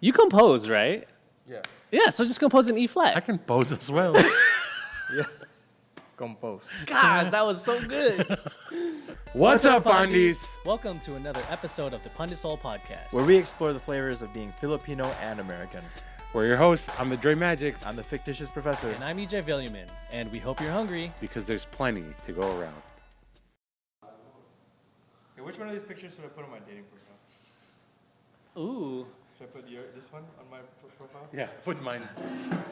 You compose, right? Yeah. Yeah, so just compose in E flat. I can pose as well. Yeah. Compose. Gosh, that was so good. What's up, Pandeez? Welcome to another episode of the Pandesoul podcast. Where we explore the flavors of being Filipino and American. We're your hosts. I'm the Dre Magics. I'm the fictitious professor. And I'm EJ Villiaman, and we hope you're hungry. Because there's plenty to go around. Hey, which one of these pictures should I put on my dating profile? Ooh, Should I put this one on my profile? Yeah, put mine.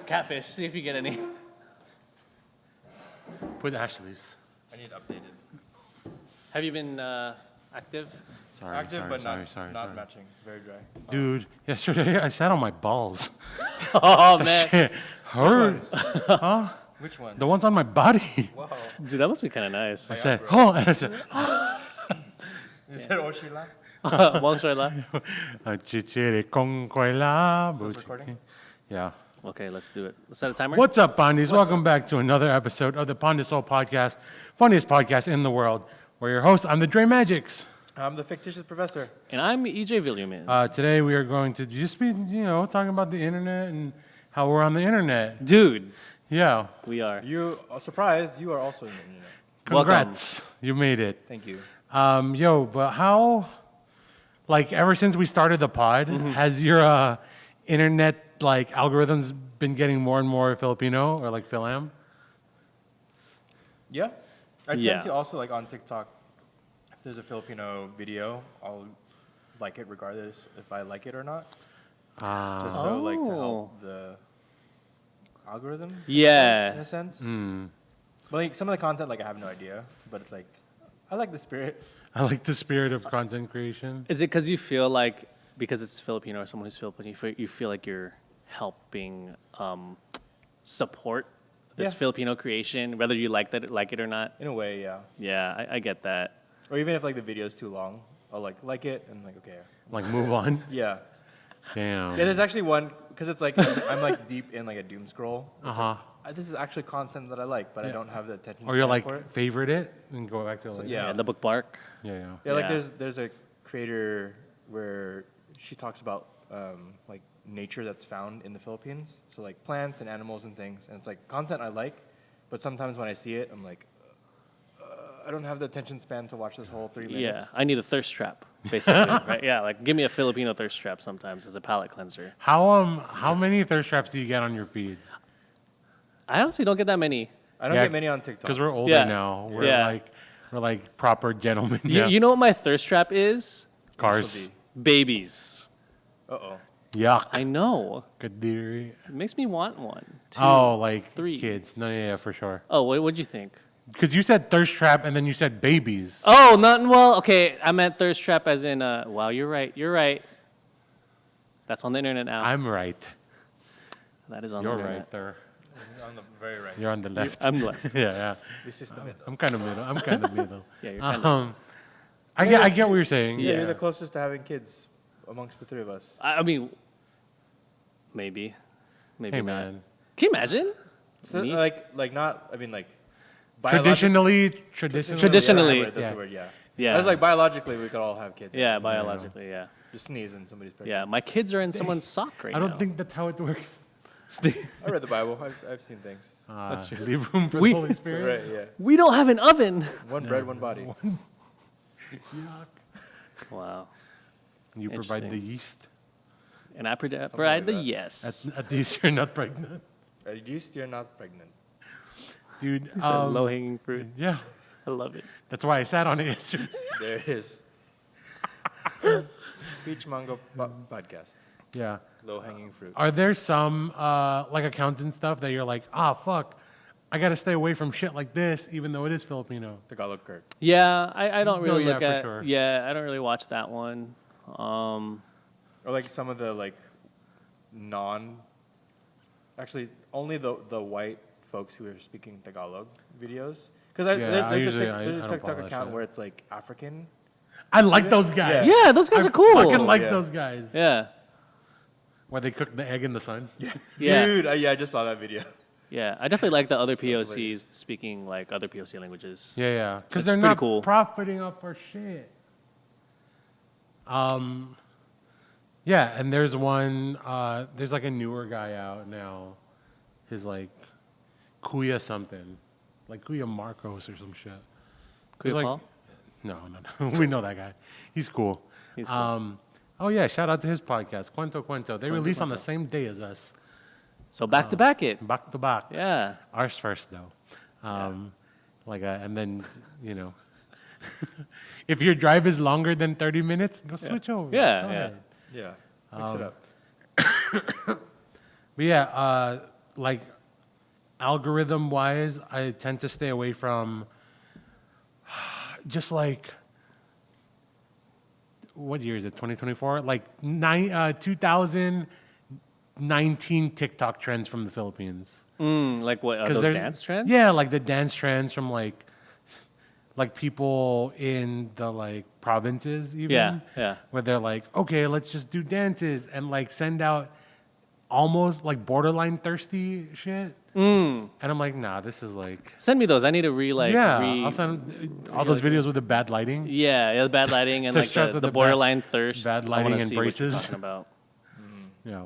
catfish. See if you get any. Put Ashley's. I need updated. Have you been active? Sorry, Active, sorry, but sorry, not sorry. matching. Very dry. Dude, yesterday I sat on my balls. Oh, man. Shit hurts. Huh? Which one? The ones on my body. Wow. Dude, that must be kind of nice. I said, oh, and I said, Is that Oshila? Wong Shoy La? chichiri con koila. Is this recording? Yeah. Okay, let's do it. Let's set a timer. What's up, Pandeez? Welcome back to another episode of the Pandesoul podcast, funniest podcast in the world. We're your hosts. I'm the Dre Magics. I'm the fictitious professor. And I'm EJ Villiaman. Today we are going to just be, talking about the internet and how we're on the internet. Dude, Yeah. we are. You are surprised. You are also in the internet. Congrats. You made it. Thank you. But how, ever since we started the pod, has your internet, algorithms been getting more and more Filipino or Philam? Yeah. I Yeah. tend to also, on TikTok, if there's a Filipino video, I'll like it regardless if I like it or not. Just so, to Oh. help the algorithm. Yeah. In a sense. But, some of the content, I have no idea. But it's I like the spirit. I like the spirit of content creation. Is it because you feel like, because it's Filipino or someone who's Filipino, you feel like you're helping support this Yeah. Filipino creation, whether you like it or not? In a way, yeah. Yeah, I get that. Or even if, the video is too long, I'll, like it and, okay. Move on. Yeah. Damn. Yeah, there's actually one, because it's, I'm, deep in, a doom scroll. Uh-huh. This is actually content that I like, but I don't have the attention Or you'll, span for it. favorite it and go back to it later. yeah. Yeah, the bookmark. Yeah. Yeah, Yeah. there's a creator where she talks about nature that's found in the Philippines. So plants and animals and things. And it's content I like, but sometimes when I see it, I'm I don't have the attention span to watch this whole 3 minutes. Yeah, I need a thirst trap, basically, right? Yeah, give me a Filipino thirst trap sometimes as a palate cleanser. How many thirst traps do you get on your feed? I honestly don't get that many. I don't Yeah, get many on TikTok. Because we're older Yeah. now. We're Yeah. we're proper gentlemen. You know what my thirst trap is? Cars. Babies. Uh-oh. Yuck. I know. Kadiri. It makes me want one. Two. Oh, 3. kids. No, yeah, for sure. Oh, what'd you think? Because you said thirst trap and then you said babies. Oh, well, okay. I meant thirst trap as in, wow, you're right. You're right. That's on the internet now. I'm right. That is on You're the internet. right there. On the very right. You're on the left. I'm left. yeah. This is the middle. I'm kind of middle. Yeah, you're kind of. I get what you're saying. Yeah, Yeah. you're the closest to having kids amongst the three of us. I mean, maybe Hey, not. man. Can you imagine? So, Me? not, Traditionally. Traditionally. That's Yeah. the word, yeah. Yeah. I was biologically, we could all have kids. Yeah, biologically, yeah. Just sneeze and somebody's pregnant. Yeah, my kids are in someone's sock right I now. don't think that's how it works. I read the Bible. I've seen things. That's true. Leave room for We- the Holy Spirit. Right, yeah. We don't have an oven. One bread, one body. Wow. You provide the Interesting. yeast. And I provide like the that. yes. At least you're not pregnant. At least you're not pregnant. Dude, It's a low-hanging fruit. yeah. I love it. That's why I sat on it yesterday. There it is. Peach Mango Podcast. Yeah. Low hanging fruit. Are there some accounts and stuff that you're like, fuck, I gotta stay away from shit like this, even though it is Filipino? Tagalog Kurt. Yeah, I don't No, really yeah, look for at. sure. Yeah, I don't really watch that one. Or some of the actually only the white folks who are speaking Tagalog videos. Because Yeah, there's a I don't TikTok follow that account shit. where it's African. I like those guys. Yeah. Yeah, those guys I are cool. fucking like Yeah. those guys. Yeah. Where they cook the egg in the sun. Yeah. Dude, I just saw that video. Yeah, I definitely like the other hilarious. POCs speaking other POC languages. Yeah. Because It's they're pretty not cool. profiting off our shit. Yeah, and there's one. There's like a newer guy out now. His like Kuya something, like Kuya Marcos or some shit. Kuya Like, Paul? no. We know that guy. He's cool. He's cool. Oh yeah, shout out to his podcast, Cuento. They release on the same day as us, So back to back it. back to back. Yeah. Ours first though. And then if your drive is longer than 30 minutes, go switch over. Yeah, Go yeah. ahead. Yeah. Mix it up. But yeah, like algorithm wise, I tend to stay away from just like what year is it? 2024? Like 2019 TikTok trends from the Philippines. Like what? Those there's- dance trends? Yeah, like the dance trends from like people in the like provinces even. Yeah. Where they're like, okay, let's just do dances and like send out almost like borderline thirsty shit. And I'm like, nah, this is like Send me those. I need to I'll send all those videos with the bad lighting. Yeah, the bad lighting and The like stress the of the borderline thirst. bad I lighting wanna and see what you're braces. talking about. Yeah.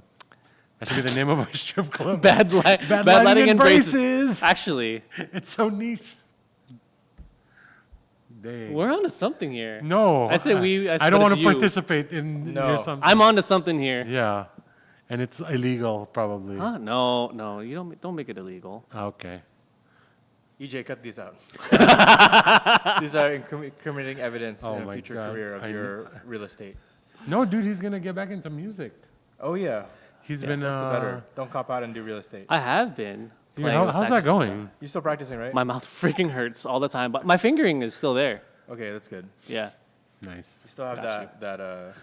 That should be the name of our strip club. Bad lighting and braces. Actually, It's so niche. Dang. we're onto something here. No. I said we. I but don't want it's to you. participate in No. your something. I'm onto something here. Yeah. And it's illegal, probably. Huh? No, you don't make it illegal. Okay. EJ, cut these out. These are incriminating evidence Oh in a my future God. career of I your real estate. No, dude, he's going to get back into music. Oh yeah, He's been. that's the better. Don't cop out and do real estate. I have been. Dude, playing the how's that saxophone. going? You still practicing, right? My mouth freaking hurts all the time, but my fingering is still there. Okay, that's good. Yeah, Nice. You still have Got that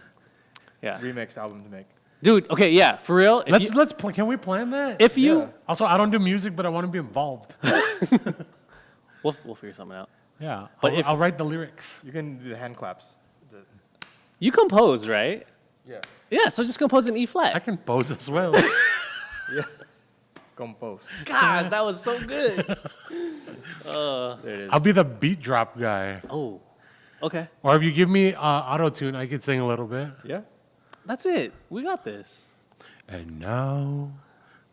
yeah. remix album to make. Dude, okay, yeah, for real. Can we plan that? If you, Yeah. Also, I don't do music, but I want to be involved. we'll figure something out. Yeah. But I'll write the lyrics. You can do the hand claps. You compose, right? Yeah. Yeah, so just compose an E I flat. can pose as well. Yeah. Compose. Gosh, that was so good. There it is. I'll be the beat drop guy. Oh, okay, Or if you give me auto tune, I could sing a little bit. Yeah. that's it. We got this. And now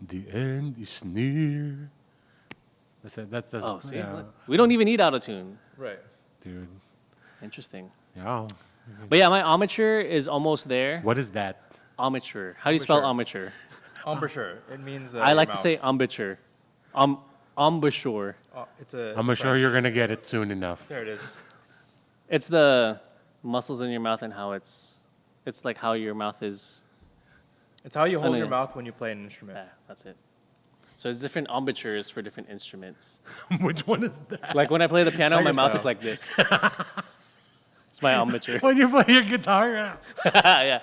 the end is near. That's it. That's Oh, see, yeah, look. We don't even need autotune. Right. dude. Interesting. Yeah. But yeah, my amateur is almost there. What is that? Amateur. How do you spell Amateur. amateur? Embouchure. It means. I your like to mouth. say embouchure. Embouchure. It's a. I'm sure you're gonna get it soon enough. There it is. It's the muscles in your mouth and how it's like how your mouth is. It's how you hold know. your mouth when you play an instrument. Yeah, that's it. So it's different embouchures for different instruments. Which one is that? Like when I play the piano, my Tiger mouth style. is like this. It's my embouchure. When you play your guitar? Yeah.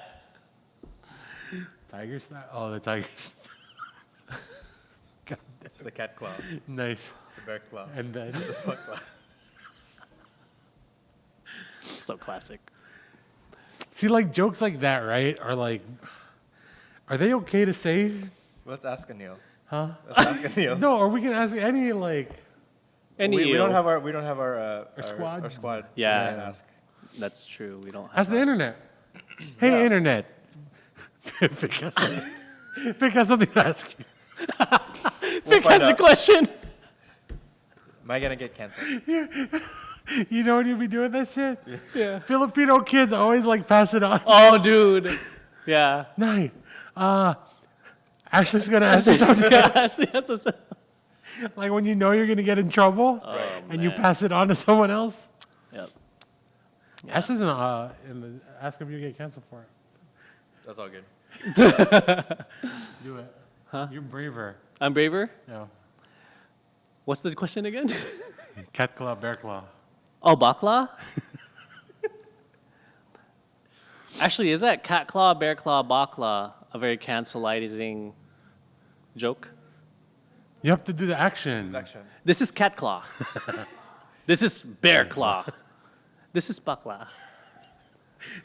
Tiger style? Oh, the tiger style. God, It's the cat claw. It's nice. the bear claw. And then The fuck claw. It's so classic. see, like jokes like that, right? Are they okay to say? Let's ask Anil. Huh? Let's ask Anil. No, or we can ask any like. Any we ill. don't have our squad? Our squad. Yeah. So we can't ask. That's true. We don't have Ask the internet. Hey, Yeah. internet. Vic has something to ask you. Vic find has a out. question. Am I gonna get canceled? You know when you be doing that shit? Yeah. Filipino kids always like pass it on. Oh, dude. Yeah. Night. Ashley's gonna ask you something. Yes. Like when you know you're gonna get in trouble, and you man. pass it on to someone else. Yep. Ashley's in the ask if you get canceled for it. That's all good. Do it. Huh? You're braver. I'm braver. Yeah. What's the question again? Cat claw, bear claw. Oh, bakla? Actually, is that cat claw, bear claw, bakla a very cancelizing joke? You have to do the action. Action. This is cat claw. This is bear claw. This is bakla.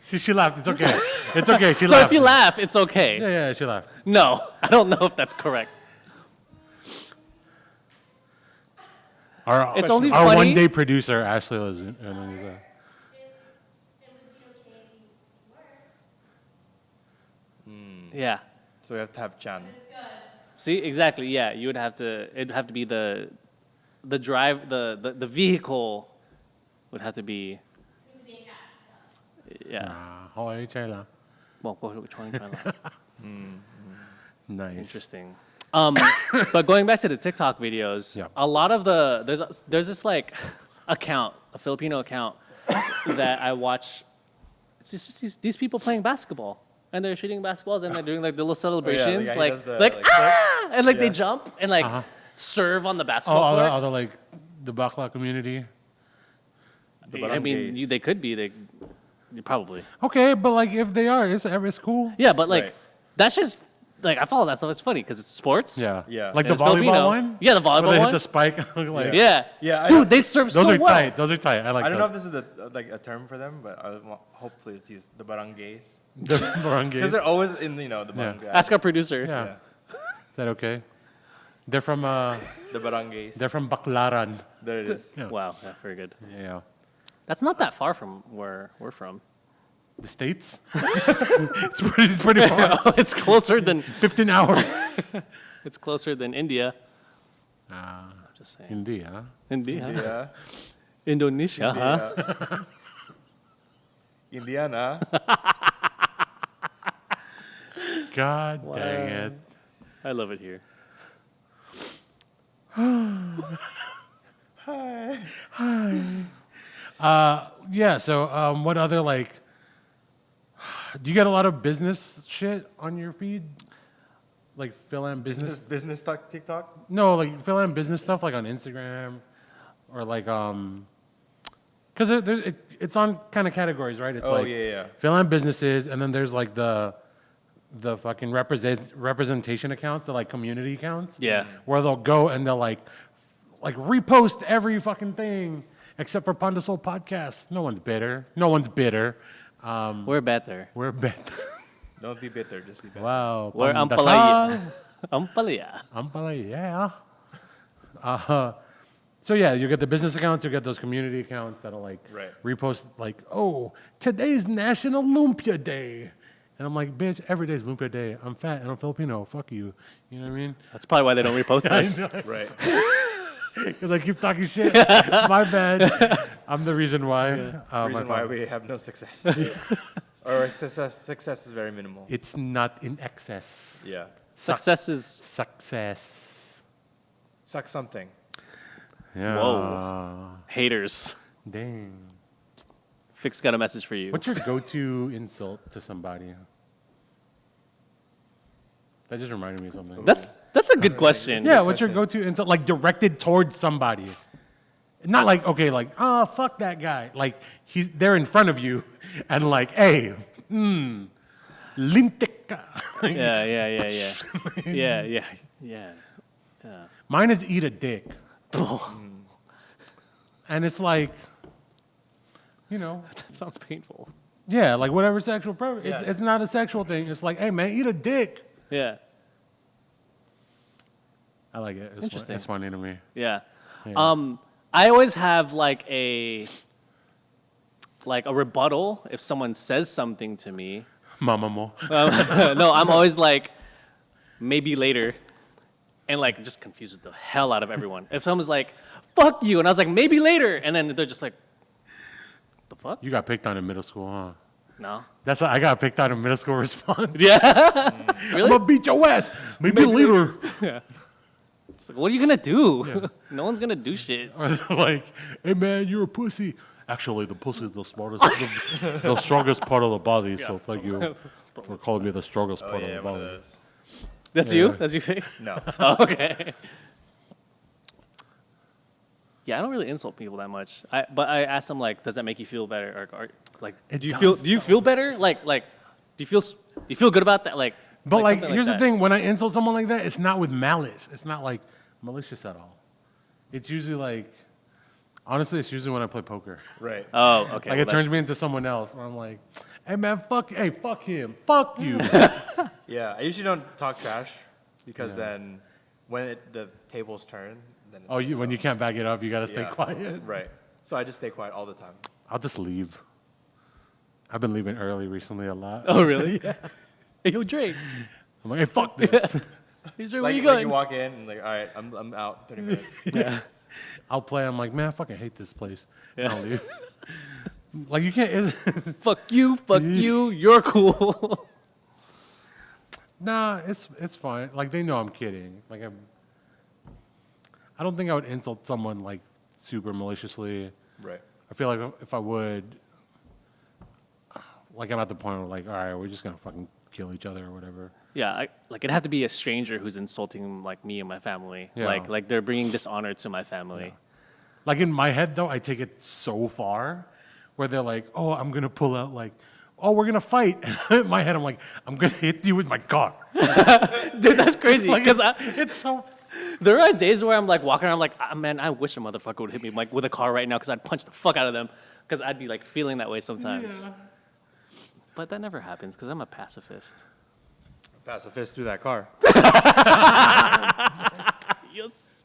See, she laughed. It's okay. It's okay. She So laughed. if you laugh, it's okay. Yeah, she laughed. No, I don't know if that's correct. It's only our funny- one-day producer, Ashley, was. Yeah. So we have to have Chan. See, exactly. Yeah, you would have to. It'd have to be the drive. The vehicle would have to be. Yeah. Hawaii China. Well, which one are you trying to? Nice. Interesting. But going back to the TikTok videos, Yeah. a lot of there's this like account, a Filipino account that I watch. It's just these people playing basketball, and they're shooting basketballs, and they're doing like the little celebrations, guy like does the, like like, ah, and like they Yeah. jump and like serve on the Oh, basketball all court. the like the Bakla community. I mean, barangays. they could be. They probably. Okay, but like if they are, it's cool. Yeah, but like Right. that's just like I follow that stuff. It's funny because it's sports. Yeah. Yeah. Like and the it's Filipino. volleyball one. Yeah, the Where volleyball they hit one. the spike. Like, Yeah. Yeah, I Dude, don't- they serve Those so are well. tight. Those are tight. I like. I don't know those. if this is like a term for them, but hopefully it's used. The barangays. The Because barangays. they're always in the barangay. Ask our producer. Yeah. Is that okay? They're from The barangays. they're from Baclaran. There it is. Yeah. Wow, yeah, very good. Yeah. That's not that far from where we're from. The States? It's pretty far. It's closer than 15 hours. it's closer than India. Ah, Just saying. India. India. Yeah. Indonesia, huh? Indiana. God dang it. I love it here. Yeah, so what other like do you get a lot of business shit on your feed? Like Phil and business? Business talk TikTok. No, like Phil and business stuff like on Instagram or like cuz it's on kind of categories, right? It's Oh like yeah. Phil and businesses and then there's like the fucking representation accounts, the like community accounts. Yeah. Where they'll go and they'll like repost every fucking thing except for Pandesoul podcast. No one's bitter. We're better. We're better. Don't be bitter. Just be better. Wow. We're Pandesal. Ampalaya. Ampalaya. So yeah, you get the business accounts, you get those community accounts that'll like Right. repost like, oh, today's National Lumpia Day. And I'm like, bitch, every day's Lumpia Day. I'm fat and I'm Filipino. Fuck you. You know what I mean? That's probably why they don't repost us. Right. Because I keep talking shit. My bad. I'm the reason why. Reason why we have no success. Or success is very minimal. It's not in excess. Yeah. Success is Success. Suck something. Yeah. Whoa. Haters. Dang. Fix got a message for you. What's your go-to insult to somebody? That just reminded me of something. That's a good question. Yeah, what's your go-to insult? Like directed towards somebody. Not like, okay, like, oh, fuck that guy. Like, they're in front of you and like, hey, lintika. Yeah. Mine is eat a dick. And it's like, you know, That sounds painful. yeah, like whatever sexual preference. Yeah. It's not a sexual thing. It's like, hey, man, eat a dick. Yeah. I like it. Interesting. It's funny to me. Yeah. Yeah. I always have like a rebuttal if someone says something to me. Mama mo. No, I'm always like, maybe later, and like just confuses the hell out of everyone. If someone's like, "Fuck you," and I was like, "Maybe later," and then they're just like, "The fuck?" You got picked on in middle school, huh? No. I got picked on in middle school response. Yeah. I'm Really? gonna beat your ass. Maybe later. It's like, what are you gonna do? No one's gonna do shit. Or they're like, hey man, you're a pussy. Actually, the pussy is the smartest, the strongest part of the body. So thank you for calling me the strongest Oh part yeah, of the one of body. those. That's Yeah. you? That's you say? No. Oh, okay. Yeah, I don't really insult people that much. But I ask them like, does that make you feel better? Or like, It do you does, feel better? Like, do you feel good about that? Like, But like, something here's the that. thing: when I insult someone like that, it's not with malice. It's not like malicious at all. It's usually like, honestly, it's usually when I play poker. Right. Oh, okay. Like well, it turns that's- me into someone else. Where I'm like, hey man, fuck him, fuck you. Yeah, I usually don't talk trash because then when the tables turn, then it's like, When you can't back it up, you gotta stay yeah. quiet. Right. So I just stay quiet all the time. I'll just leave. I've been leaving early recently a lot. Oh, really? Hey, yo, Drake. I'm like, hey, fuck this. Hey, Drake, where Like, you like going? you walk in and like, all right, I'm out 30 minutes. Yeah. I'll play. I'm like, man, I fucking hate this place. Yeah. I'll leave. Like you can't. Fuck you. You're cool. Nah, it's fine. Like they know I'm kidding. Like I don't think I would insult someone like super maliciously. Right. I feel like if I would, like I'm at the point where like, all right, we're just gonna fucking kill each other or whatever. Yeah, like it'd have to be a stranger who's insulting like me and my family. Yeah. Like they're bringing dishonor to my family. Like in my head though, I take it so far, where they're like, oh, I'm gonna pull out like, oh, we're gonna fight. And in my head, I'm like, I'm gonna hit you with my car. Dude, that's crazy. Like Because it's so. there are days where I'm like walking around, I'm like, ah, man, I wish a motherfucker would hit me like with a car right now because I'd punch the fuck out of them because I'd be like feeling that way sometimes. Yeah. But that never happens because I'm a pacifist. Pass a fist through that car. Yes.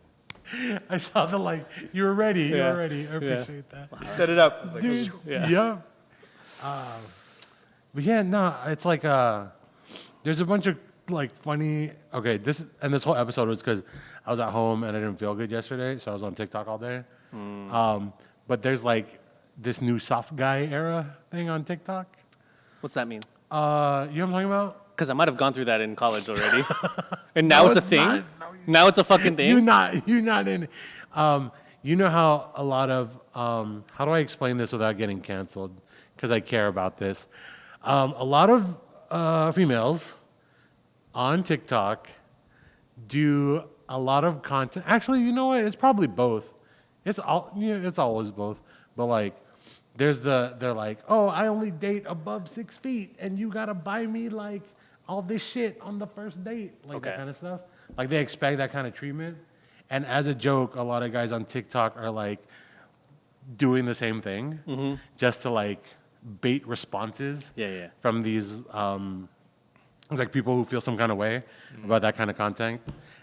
I saw the like. You were ready. You Yeah. were ready. I appreciate that. You set it up. It's like, Dude, Yeah. yeah. But yeah, no, it's like there's a bunch of like funny. Okay, this whole episode was because I was at home and I didn't feel good yesterday, so I was on TikTok all day. But there's like this new soft guy era thing on TikTok. What's that mean? You know what I'm talking about? Because I might have gone through that in college already. And now it's a it's thing? not. Now it's a fucking thing? You're not in it. You know how a lot of how do I explain this without getting canceled? Because I care about this. A lot of females on TikTok do a lot of content. Actually, you know what? It's probably both. It's always both. But like, they're like, oh, I only date above 6 feet, and you gotta buy me like all this shit on the first date, like that Okay. kind of stuff. Like they expect that kind of treatment. And as a joke, a lot of guys on TikTok are like doing the same thing, just to like bait responses Yeah. from these it's like people who feel some kind of way about that kind of content.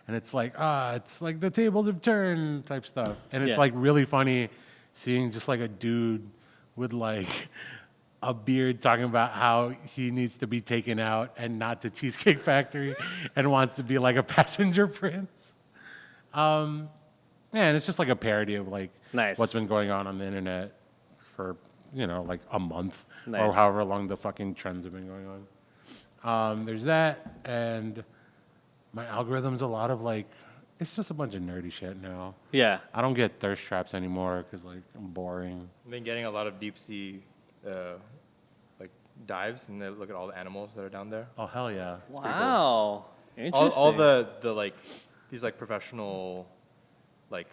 And it's like, it's like the tables have turned type stuff. And it's Yeah. like really funny seeing just like a dude with like a beard talking about how he needs to be taken out and not to Cheesecake Factory and wants to be like a passenger prince. And it's just like a parody of like Nice. what's been going on the internet for, like a month or Nice. however long the fucking trends have been going on. There's that, and my algorithm's a lot of like, it's just a bunch of nerdy shit now. Yeah. I don't get thirst traps anymore because like I'm boring. I've been getting a lot of deep sea like dives, and they look at all the animals that are down there. Oh hell yeah! Wow. Interesting. All the like these like professional like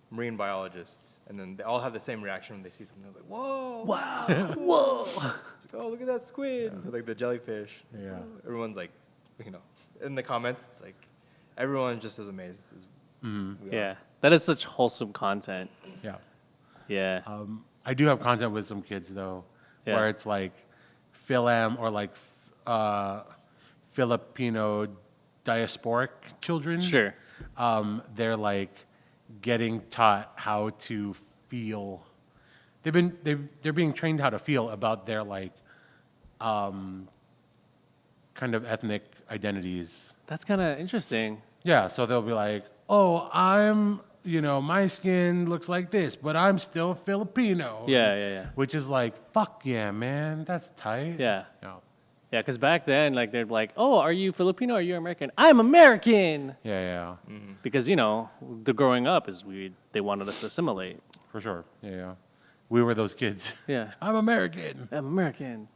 marine biologists, and then they all have the same reaction when they see something. They're like, whoa, Wow. Whoa. It's like, oh, look at that squid, or, like the jellyfish. Yeah. Everyone's like, in the comments, it's like everyone's just as amazed as we are. Yeah. That is such wholesome content. Yeah. Yeah. I do have content with some kids though, Yeah. where it's like Philam or like Filipino diasporic children. Sure. They're like getting taught how to feel. They're being trained how to feel about their like kind of ethnic identities. That's kind of interesting. Yeah, so they'll be like, "Oh, I'm, my skin looks like this, but I'm still Filipino." Yeah. Which is like, fuck yeah, man, that's tight. Yeah. Yeah, Yeah, because back then, like, they're like, oh, are you Filipino or are you American? I'm American! yeah, Because, the growing up is they wanted us to assimilate. for sure. Yeah. We were those kids. Yeah. I'm American. I'm American.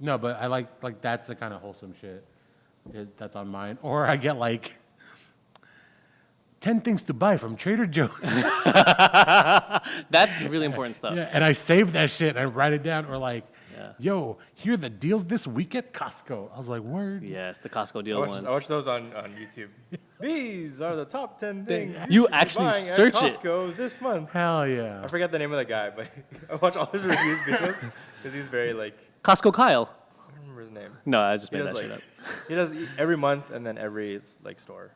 No, but I like that's the kind of wholesome shit that's on mine. Or I get like 10 things to buy from Trader Joe's. That's really important stuff. Yeah, and I save that shit and I write it down. Or like, Yeah. yo, here are the deals this week at Costco. I was like, word. Yes, the Costco deal ones. I watch those on YouTube. These are the top 10 things You should be actually buying search at it. Costco this month. Hell yeah. I forget the name of the guy, but I watch all his reviews because he's very like, Costco Kyle. I don't remember his name. No, I just He made does that like shit up. he does every month and then every like store.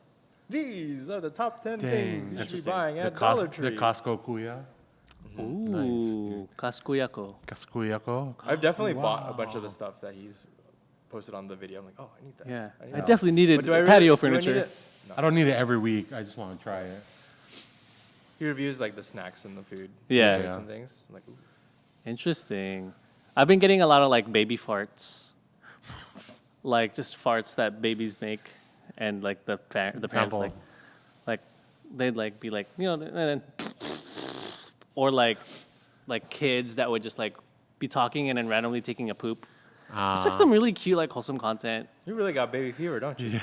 These are the top 10 things you should be Interesting. buying The, at Dollar the Tree. Costco Kuya. Ooh, Costco Yako. Costco. I've definitely bought a bunch of the stuff that he's posted on the video. I'm like, oh, I need that. Yeah, need I that. definitely needed But do I really- patio do I need furniture. it? No. I don't need it every week. I just want to try it. He reviews like the snacks and the food. Yeah. desserts Yeah. and things. I'm like, ooh. Interesting. I've been getting a lot of like baby farts, like just farts that babies make, and like the parents Example. like they'd like be like and then or like kids that would just like be talking and then randomly taking a poop. It's like some really cute like wholesome content. You really got baby fever, don't you?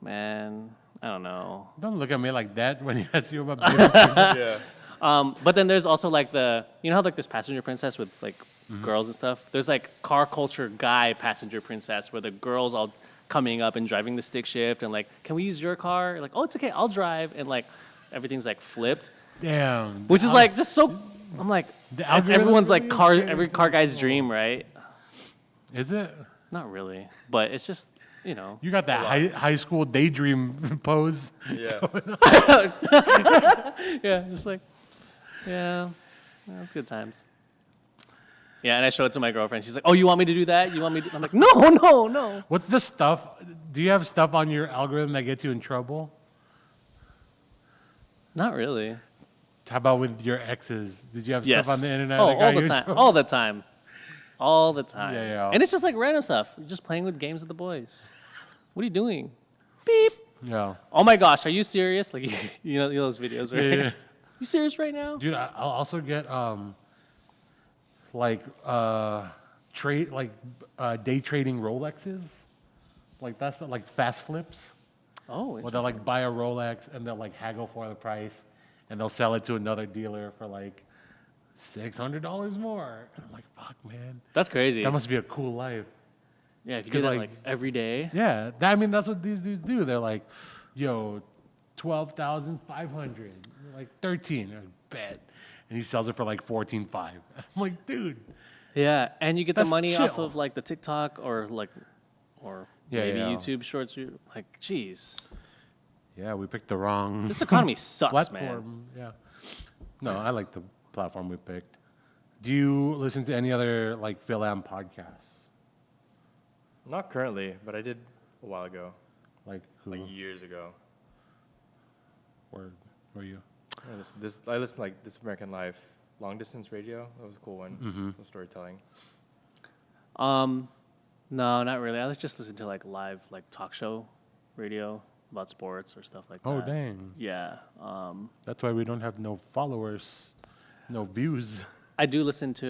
Man, I don't know. Don't look at me like that when he asks you about baby. Yeah. But then there's also like how like this passenger princess with like girls and stuff. There's like car culture guy passenger princess where the girls all coming up and driving the stick shift and like, can we use your car? Like, oh, it's okay, I'll drive. And like everything's like flipped, Damn. which is like just so. I'm like, The it's algorithm everyone's like really is every car guy's dream, right? Is it? Not really, but it's just You got that high school daydream pose. Yeah. yeah, just like that's good times. Yeah, and I show it to my girlfriend. She's like, "Oh, you want me to do that? You want me?" I'm like, "No, no, no." What's the stuff? Do you have stuff on your algorithm that gets you in trouble? Not really. How about with your exes? Did you have Yes. stuff on the internet? Oh, that got all you the in time. trouble? All the time. All the time. Yeah, yeah. And it's just like random stuff. Just playing with games with the boys. What are you doing? Beep. Yeah. Oh my gosh, are you serious? Like you know those videos, right? Yeah. You serious right now? Dude, I'll also get day trading Rolexes. Like that's like fast flips. Oh, Well, they'll like buy a Rolex and they'll like haggle for the price, and they'll sell it to another dealer for like $600 more. And I'm like, fuck, man, that's crazy. that must be a cool life. Yeah, if you do because, that like- like every day. Yeah, I mean that's what these dudes do. They're like, yo, 12,500, like 13, I bet, and he sells it for like 14.5. I'm like, dude, Yeah, and you get the That's money off chill. of like the TikTok or Yeah, maybe yeah. YouTube shorts. Like, jeez, yeah, we picked the wrong this economy sucks, man. platform. Yeah, no, I like the platform we picked. Do you listen to any other like Phil Am podcasts? Not currently, but I did a while ago, Like who? like years ago. Where were you? I listened to like This American Life, long distance radio. That was a cool one. Cool storytelling. No, not really. I just listen to like live like talk show radio about sports or stuff like that. Oh dang, Yeah. that's why we don't have no followers, no views. I do listen to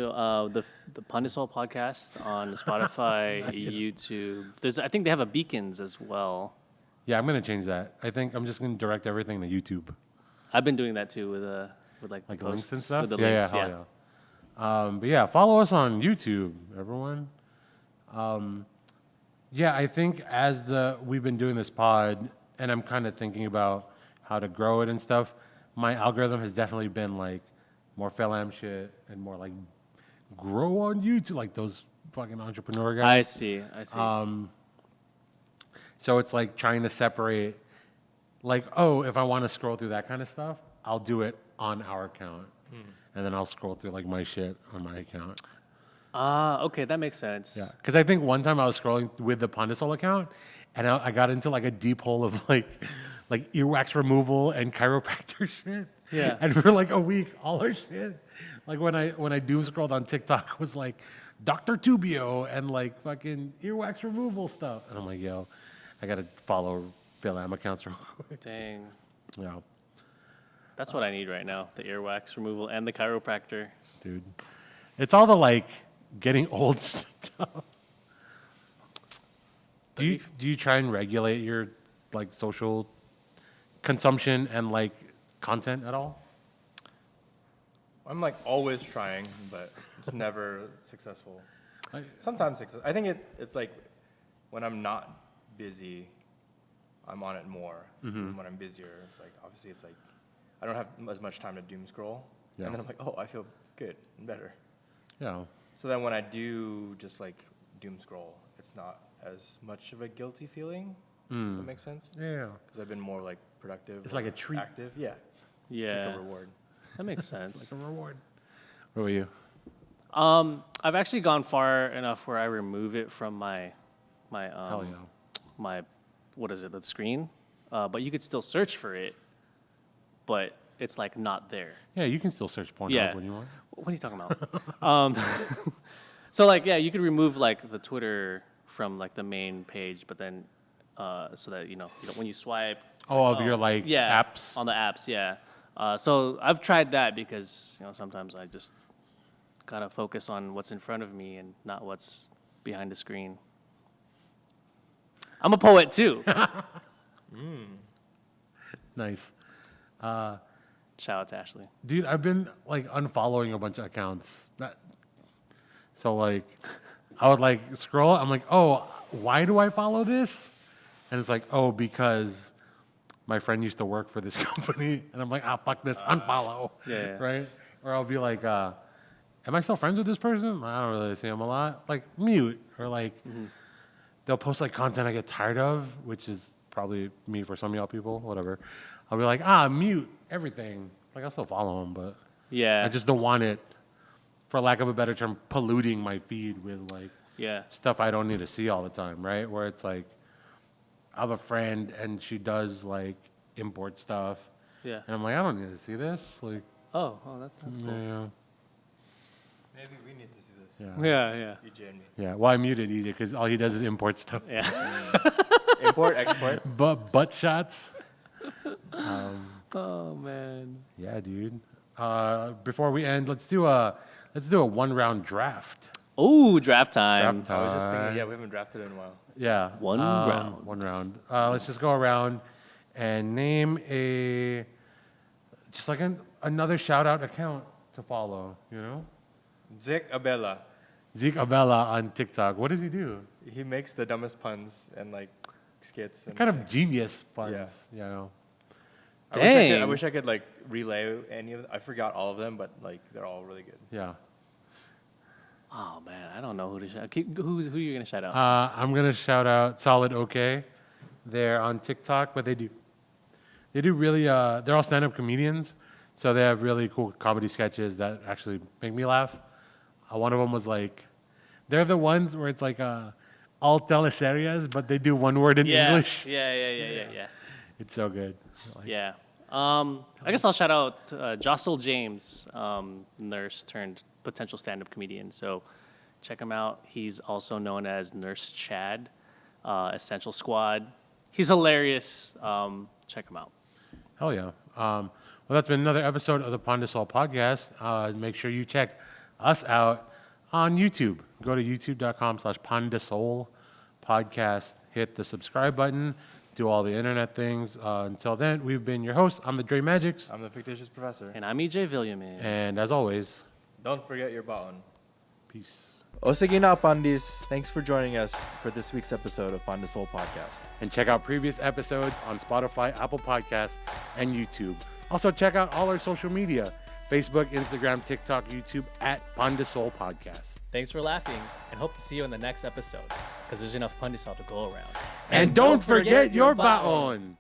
the pandesoul podcast on Spotify, YouTube. I think they have a Beacons as well. Yeah, I'm gonna change that. I think I'm just gonna direct everything to YouTube. I've been doing that too with like Like the links and posts, stuff? With the Yeah, links, yeah, hell yeah. But yeah, follow us on YouTube, everyone. Yeah, I think as we've been doing this pod, and I'm kind of thinking about how to grow it and stuff, my algorithm has definitely been like more Philam shit and more like grow on YouTube, like those fucking entrepreneur guys. I see. So it's like trying to separate, like, oh, if I want to scroll through that kind of stuff, I'll do it on our account. And then I'll scroll through like my shit on my account. Okay, that makes sense. Yeah. Because I think one time I was scrolling with the Pandesol account and I got into like a deep hole of like earwax removal and chiropractor shit. Yeah. And for like a week, all our shit, like when I doom scrolled on TikTok was like Dr. Tubio and like fucking earwax removal stuff. And I'm like, yo, I got to follow Phil Am accounts real quick. Dang. Yeah. That's what I need right now, the earwax removal and the chiropractor. Dude. It's all the like getting old stuff. Do you try and regulate your like social consumption and like content at all? I'm like always trying, but it's never successful. Sometimes success. I think it's like when I'm not busy, I'm on it more. And when I'm busier, it's like obviously it's like I don't have as much time to doom scroll. Yeah. And then I'm like, oh, I feel good and better. Yeah. So then when I do just like doom scroll, it's not as much of a guilty feeling. If that makes sense? Yeah. Because I've been more like productive. It's or like a treat. Active. Yeah. It's Yeah, like a reward. that makes sense. Like a reward. What were you? I've actually gone far enough where I remove it from my Hell yeah. my what is it, the screen, but you could still search for it, but it's like not there. Yeah, you can still search Pornhub Yeah. when you want. What are you talking about? So like yeah, you could remove like the Twitter from like the main page, but then so that you know when you swipe. Oh, of your like Yeah, apps. on the apps, yeah. So I've tried that because sometimes I just gotta focus on what's in front of me and not what's behind the screen. I'm a poet too. Nice. Shout out to Ashley. Dude, I've been like unfollowing a bunch of accounts. So like, I would like scroll. I'm like, oh, why do I follow this? And it's like, oh, because my friend used to work for this company, and I'm like, ah, fuck this, unfollow. Yeah. Right? Or I'll be like, am I still friends with this person? I don't really see him a lot. Like mute, or like they'll post like content I get tired of, which is probably me for some of y'all people. Whatever. I'll be like, mute everything. Like I'll still follow them, but Yeah. I just don't want it, for lack of a better term, polluting my feed with like Yeah. stuff I don't need to see all the time, right? Where it's like, I have a friend and she does like import stuff, Yeah. and I'm like, I don't need to see this. Like, Oh, that sounds cool. yeah, Maybe we need to see this. yeah, Yeah. EJ and me. yeah. Well, I muted EJ because all he does is import stuff. Yeah. Import, export. But butt shots. Oh man. Yeah, dude. Before we end, let's do a 1-round draft. Oh, draft time. Draft I was just time. thinking, yeah, we haven't drafted in a while. Yeah. One round. 1 round. Let's just go around and name another shout out account to follow, Zick Abella. Zeke Abella on TikTok. What does he do? He makes the dumbest puns and like skits. And Kind of like, genius puns, Yeah. Dang. I wish I could like relay any of them. I forgot all of them, but like they're all really good. Yeah. Oh man, I don't know who to shout. Who are you gonna shout out? I'm gonna shout out Solid OK. They're on TikTok, but they do really. They're all stand-up comedians, so they have really cool comedy sketches that actually make me laugh. One of them was like, they're the ones where it's like all teleserias, but they do one word in English. Yeah. It's so good. Yeah. I guess I'll shout out Jocelyn James, nurse turned potential stand-up comedian. So check him out. He's also known as Nurse Chad, Essential Squad. He's hilarious. Check him out. Hell yeah. Well, that's been another episode of the Pandesoul podcast. Make sure you check us out on YouTube. Go to youtube.com/pandesoul podcast. Hit the subscribe button. Do all the internet things. Until then, we've been your hosts. I'm the Dre Magics. I'm the fictitious professor. And I'm EJ Villiaman. And as always, Don't forget your baon. peace. O sige na, Pandeez. Thanks for joining us for this week's episode of Pandesoul Podcast. And check out previous episodes on Spotify, Apple Podcasts, and YouTube. Also, check out all our social media: Facebook, Instagram, TikTok, YouTube at Pandesoul Podcast. Thanks for laughing, and hope to see you in the next episode, because there's enough Pandesoul to go around. And don't forget your baon.